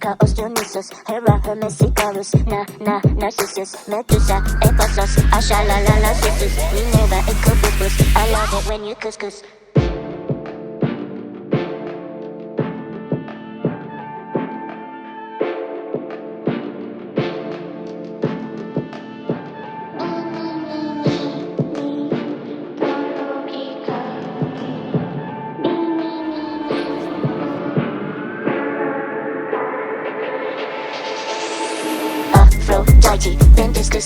Chaos Dionysus, Hera, Hermes, Icarus, Narcissus, Medusa, Ephasos, Ashalalala, Sisters, Minerva, Incubus. I love it when you couscous. Aphrodite, then discus,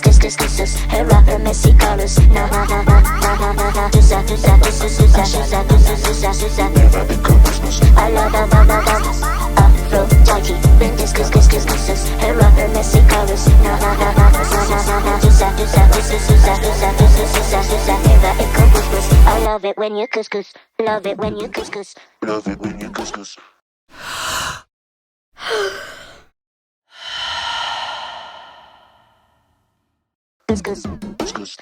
Hera, Hermes, Icarus, I love Aphrodite, then discus, Hera, Hermes, Icarus, I love it when you couscous, love it when you couscous, Love it when you couscous. couscous. Couscous.